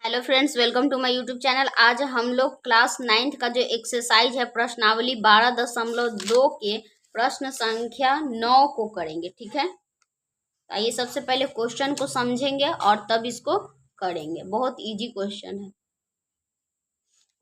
Hello friends, welcome to my YouTube channel. आज हम लोग क्लास 9th का जो एक्सरसाइज है प्रश्नावली 12.2 के प्रश्न संख्या 9 को करेंगे। ठीक है, तो आइए सबसे पहले क्वेश्चन को समझेंगे और तब इसको करेंगे। बहुत इजी क्वेश्चन है।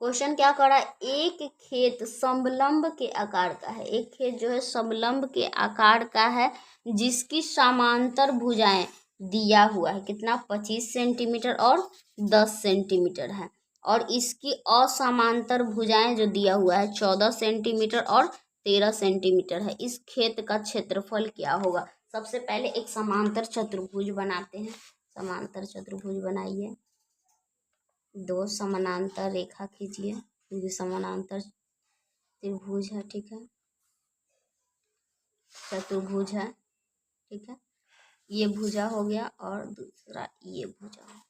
क्वेश्चन क्या करा, एक खेत समलंब के आकार का है। एक खेत जो है समलंब के आकार का है, जिसकी समांतर भुजाएं दिया हुआ है कितना 25 सेंटीमीटर और 10 सेंटीमीटर है, और इसकी असमांतर भुजाएं जो दिया हुआ है 14 सेंटीमीटर और 13 सेंटीमीटर है। इस खेत का क्षेत्रफल क्या होगा। सबसे पहले एक समांतर चतुर्भुज बनाते हैं। समांतर चतुर्भुज बनाइए, दो समानांतर रेखा खींचिए, क्योंकि समानांतर त्रिभुज है। ठीक है, चतुर्भुज है। ठीक है, ये भुजा हो गया और दूसरा ये भुजा हो।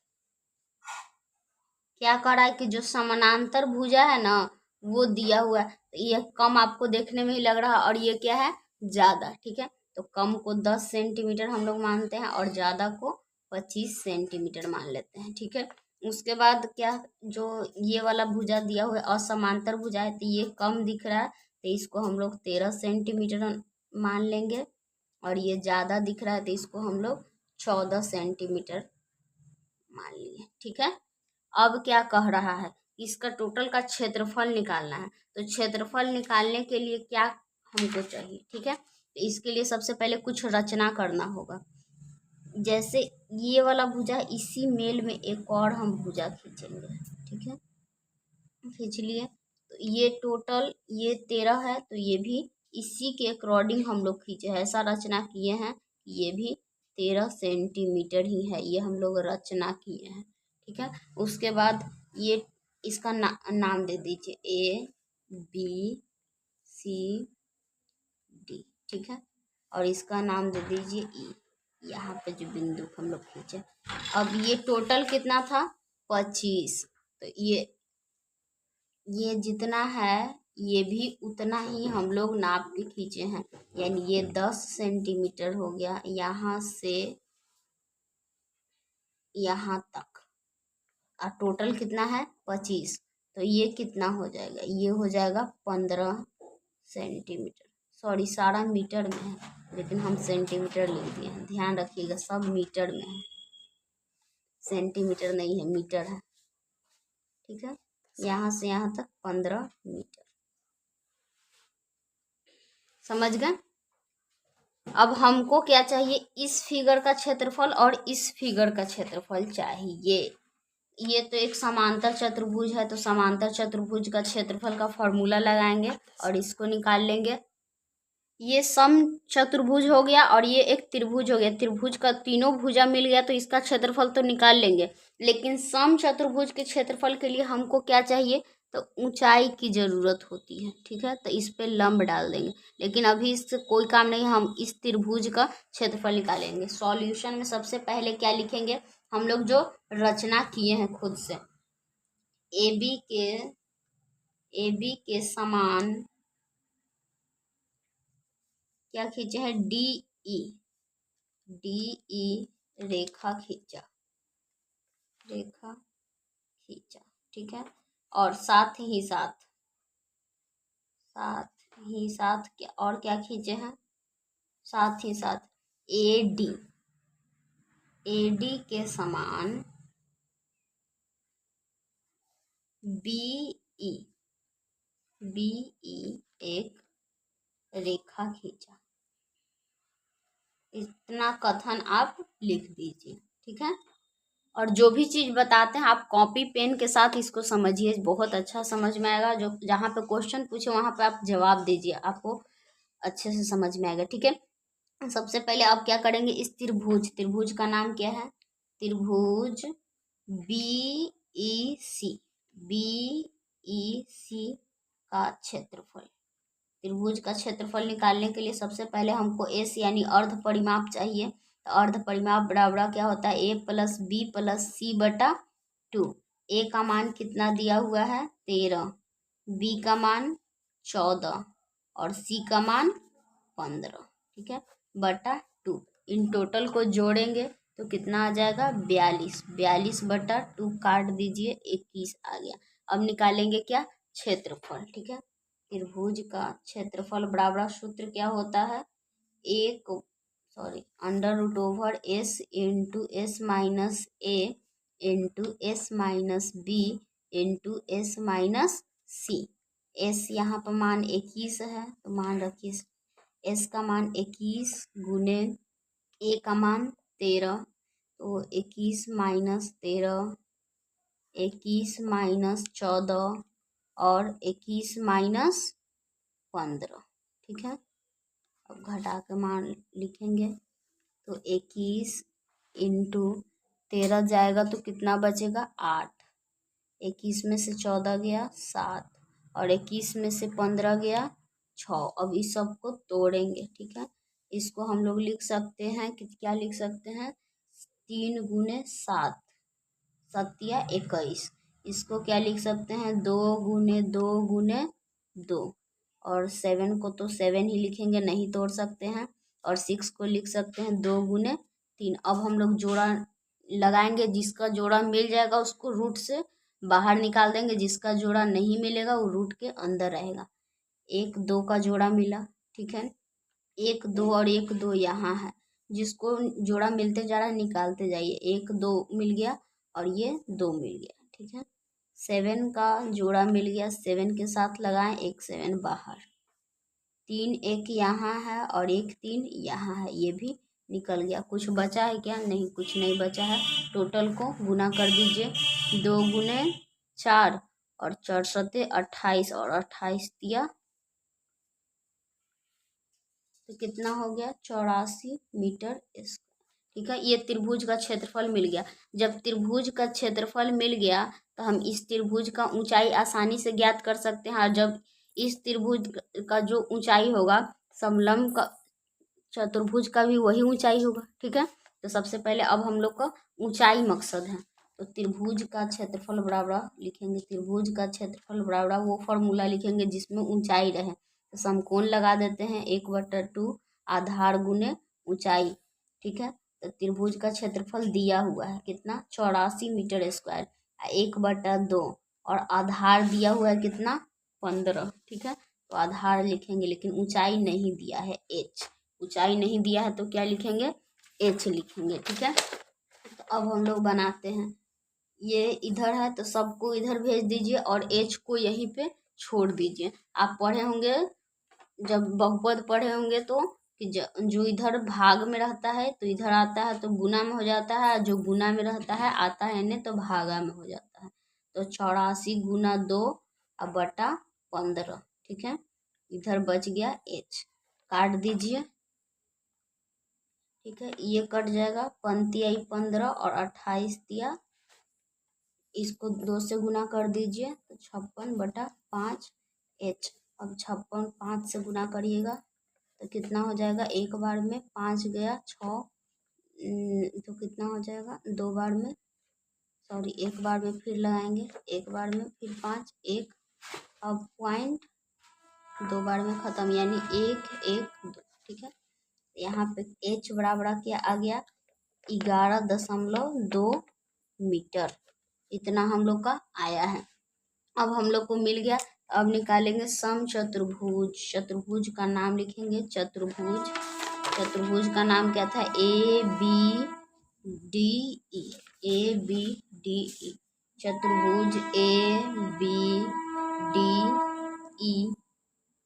क्या कर रहा है कि जो समानांतर भुजा है ना वो दिया हुआ है, तो ये कम आपको देखने में ही लग रहा है और ये क्या है ज्यादा। ठीक है, तो कम को 10 सेंटीमीटर हम लोग मानते हैं और ज्यादा को 25 सेंटीमीटर मान लेते हैं। ठीक है, उसके बाद क्या, जो ये वाला भुजा दिया हुआ है असमांतर भुजा है, तो ये कम दिख रहा है, तो इसको हम लोग 13 सेंटीमीटर मान लेंगे, और ये ज्यादा दिख रहा है तो इसको हम लोग 14 सेंटीमीटर मान लिए। ठीक है, अब क्या कह रहा है, इसका टोटल का क्षेत्रफल निकालना है। तो क्षेत्रफल निकालने के लिए क्या हमको चाहिए। ठीक है, तो इसके लिए सबसे पहले कुछ रचना करना होगा। जैसे ये वाला भुजा, इसी मेल में एक और हम भुजा खींचेंगे। ठीक है, खींच लिए, तो ये टोटल ये 13 है, तो ये भी इसी के अकॉर्डिंग हम लोग खींचे हैं, ऐसा रचना किए हैं। ये भी 13 सेंटीमीटर ही है, ये हम लोग रचना किए हैं। ठीक है, उसके बाद ये इसका नाम दे दीजिए A B C D। ठीक है, और इसका नाम दे दीजिए E। यहाँ पे जो बिंदु हम लोग खींचे, अब ये टोटल कितना था 25, तो ये जितना है ये भी उतना ही हम लोग नाप के खींचे हैं, यानी ये 10 सेंटीमीटर हो गया यहाँ से यहाँ तक, और टोटल कितना है 25, तो ये कितना हो जाएगा, ये हो जाएगा 15 सेंटीमीटर। सॉरी, सारा मीटर में है लेकिन हम सेंटीमीटर लिख दिए हैं, ध्यान रखिएगा सब मीटर में है, सेंटीमीटर नहीं है, मीटर है। ठीक है, यहाँ से यहाँ तक 15 मीटर, समझ गए। अब हमको क्या चाहिए, इस फिगर का क्षेत्रफल और इस फिगर का क्षेत्रफल चाहिए। ये तो एक समांतर चतुर्भुज है, तो समांतर चतुर्भुज का क्षेत्रफल का फॉर्मूला लगाएंगे और इसको निकाल लेंगे। ये सम चतुर्भुज हो गया और ये एक त्रिभुज हो गया। त्रिभुज का तीनों भुजा मिल गया तो इसका क्षेत्रफल तो निकाल लेंगे, लेकिन सम चतुर्भुज के क्षेत्रफल के लिए हमको क्या चाहिए, तो ऊंचाई की जरूरत होती है। ठीक है, तो इस पे लंब डाल देंगे, लेकिन अभी इससे कोई काम नहीं, हम इस त्रिभुज का क्षेत्रफल निकालेंगे। सॉल्यूशन में सबसे पहले क्या लिखेंगे, हम लोग जो रचना किए हैं खुद से, ए बी के समान क्या खींचे हैं, डी ई रेखा खींचा। ठीक है, और साथ ही साथ क्या और क्या खींचे हैं, साथ ही साथ ए डी के समान बी ई एक रेखा खींचा। इतना कथन आप लिख दीजिए। ठीक है, और जो भी चीज बताते हैं आप कॉपी पेन के साथ इसको समझिए, बहुत अच्छा समझ में आएगा। जो जहाँ पे क्वेश्चन पूछे वहां पे आप जवाब दीजिए, आपको अच्छे से समझ में आएगा। ठीक है, सबसे पहले आप क्या करेंगे, इस त्रिभुज का नाम क्या है, त्रिभुज बी ई सी का क्षेत्रफल। त्रिभुज का क्षेत्रफल निकालने के लिए सबसे पहले हमको एस यानी अर्ध परिमाप चाहिए। तो अर्ध परिमाप बराबर क्या होता है, a+b+c/2। ए का मान कितना दिया हुआ है 13, बी का मान 14 और सी का मान 15। ठीक है, बटा 2, इन टोटल को जोड़ेंगे तो कितना आ जाएगा 42, 42/2 काट दीजिए 21 आ गया। अब निकालेंगे क्या क्षेत्रफल, ठीक है। त्रिभुज का क्षेत्रफल बराबर सूत्र क्या होता है, √S into S minus A into S minus B into S minus C। S यहाँ पर मान 21 है तो मान रखिए S का मान 21 गुने A का मान 13, तो 21 माइनस 13, 21 माइनस 14 और 21 माइनस 15, ठीक है। अब घटा के मान लिखेंगे तो 21 इंटू 13 जाएगा तो कितना बचेगा 8, 21 में से 14 गया 7 और 21 में से 15 गया 6। अब इस सब को तोड़ेंगे, ठीक है। इसको हम लोग लिख सकते हैं कि क्या लिख सकते हैं, 3 गुने 7, 21। इसको क्या लिख सकते हैं, 2 गुने 2 गुने 2, और 7 को तो 7 ही लिखेंगे, नहीं तोड़ सकते हैं। और 6 को लिख सकते हैं 2 गुने 3। अब हम लोग जोड़ा लगाएंगे, जिसका जोड़ा मिल जाएगा उसको रूट से बाहर निकाल देंगे, जिसका जोड़ा नहीं मिलेगा वो रूट के अंदर रहेगा। 1 2 का जोड़ा मिला, ठीक है। 1 2 और 1 2 यहाँ है, जिसको जोड़ा मिलते जा रहा है निकालते जाइए। 1 2 मिल गया और ये 2 मिल गया, ठीक है। 7 का जोड़ा मिल गया, 7 के साथ लगाएं, 1 7 बाहर, 3 1 यहाँ है और 1 3 यहाँ है, ये भी निकल गया। कुछ बचा है क्या, नहीं कुछ नहीं बचा है। टोटल को गुना कर दीजिए, 2 गुने 4 और 4 सते 28 और 28 दिया तो कितना हो गया 84 मीटर स्क्वायर, ठीक है। ये त्रिभुज का क्षेत्रफल मिल गया। जब त्रिभुज का क्षेत्रफल मिल गया तो हम इस त्रिभुज का ऊंचाई आसानी से ज्ञात कर सकते हैं। और जब इस त्रिभुज का जो ऊंचाई होगा समलंब का चतुर्भुज का भी वही ऊंचाई होगा, ठीक है। तो सबसे पहले अब हम लोग का ऊंचाई मकसद है, तो त्रिभुज का क्षेत्रफल बराबर लिखेंगे, त्रिभुज का क्षेत्रफल बराबर वो फॉर्मूला लिखेंगे जिसमें ऊंचाई रहे। तो समकोण लगा देते हैं, 1/2 आधार गुने ऊंचाई, ठीक है। तो त्रिभुज का क्षेत्रफल दिया हुआ है कितना 84 मीटर स्क्वायर, 1/2 और आधार दिया हुआ है कितना 15, ठीक है। तो आधार लिखेंगे, लेकिन ऊंचाई नहीं दिया है h, ऊंचाई नहीं दिया है तो क्या लिखेंगे h लिखेंगे, ठीक है। तो अब हम लोग बनाते हैं, ये इधर है तो सबको इधर भेज दीजिए और h को यहीं पे छोड़ दीजिए। आप पढ़े होंगे, जब बहुपद पढ़े होंगे तो कि जो इधर भाग में रहता है तो इधर आता है तो गुना में हो जाता है, जो गुना में रहता है आता है इन्हें तो भागा में हो जाता है। तो 84 गुना 2 और बटा 15, ठीक है। इधर बच गया h, काट दीजिए, ठीक है। ये कट जाएगा, 15 आई 15 और 28 दिया, इसको 2 से गुना कर दीजिए तो 56/5 h। अब 56 5 से गुना करिएगा तो कितना हो जाएगा, एक बार में 5 गया 6, तो कितना हो जाएगा 2 बार में, सॉरी एक बार में फिर लगाएंगे, एक बार में फिर 5 1, अब पॉइंट 2 बार में ख़त्म, यानी 1 1 2, ठीक है। यहाँ पे h बराबर क्या आ गया 11.2 मीटर, इतना हम लोग का आया है। अब हम लोग को मिल गया, अब निकालेंगे समचतुर्भुज। चतुर्भुज का नाम लिखेंगे चतुर्भुज, चतुर्भुज का नाम क्या था ABDE, ABDE, चतुर्भुज ABDE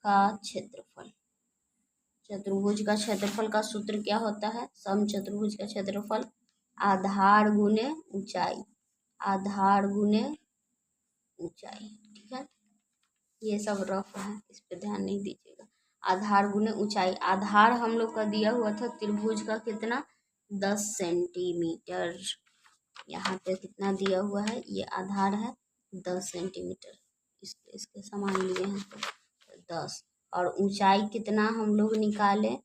का क्षेत्रफल। चतुर्भुज का क्षेत्रफल का सूत्र क्या होता है, समचतुर्भुज का क्षेत्रफल आधार गुने ऊंचाई, आधार गुने ऊंचाई, ठीक है। ये सब रफ है, इस पे ध्यान नहीं दीजिएगा। आधार गुने ऊंचाई, आधार हम लोग का दिया हुआ था त्रिभुज का कितना 10 सेंटीमीटर, यहाँ पे कितना दिया हुआ है, ये आधार है 10 सेंटीमीटर, इसके समान लिए हैं तो 10, और ऊंचाई कितना हम लोग निकाले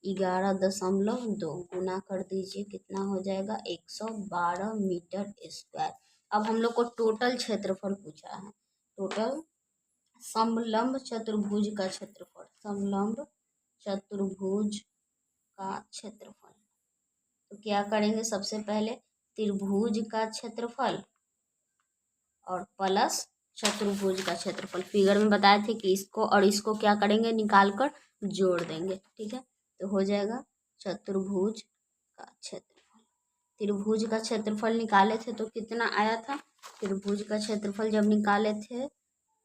11.2, गुना कर दीजिए कितना हो जाएगा 112 मीटर स्क्वायर। अब हम लोग को टोटल क्षेत्रफल पूछा है, टोटल समलंब चतुर्भुज का क्षेत्रफल, समलंब चतुर्भुज का क्षेत्रफल। तो क्या करेंगे, सबसे पहले त्रिभुज का क्षेत्रफल और प्लस चतुर्भुज का क्षेत्रफल। फिगर में बताए थे कि इसको और इसको क्या करेंगे, निकाल कर जोड़ देंगे। ठीक है, तो हो जाएगा चतुर्भुज का क्षेत्रफल। त्रिभुज का क्षेत्रफल निकाले थे तो कितना आया था, त्रिभुज का क्षेत्रफल जब निकाले थे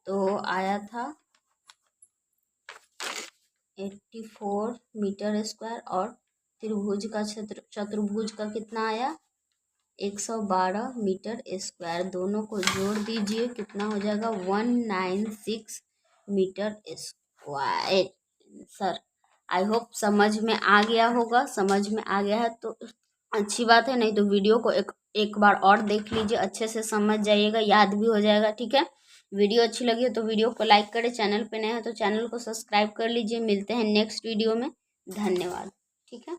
तो आया था 84 मीटर स्क्वायर, और त्रिभुज का चतुर्भुज का कितना आया, 112 मीटर स्क्वायर। दोनों को जोड़ दीजिए, कितना हो जाएगा, 196 metre square. Sir I hope समझ में आ गया होगा। समझ में आ गया है तो अच्छी बात है, नहीं तो वीडियो को एक बार और देख लीजिए, अच्छे से समझ जाइएगा, याद भी हो जाएगा। ठीक है, वीडियो अच्छी लगी हो तो वीडियो को लाइक करें, चैनल पे नए हैं तो चैनल को सब्सक्राइब कर लीजिए। मिलते हैं नेक्स्ट वीडियो में, धन्यवाद। ठीक है।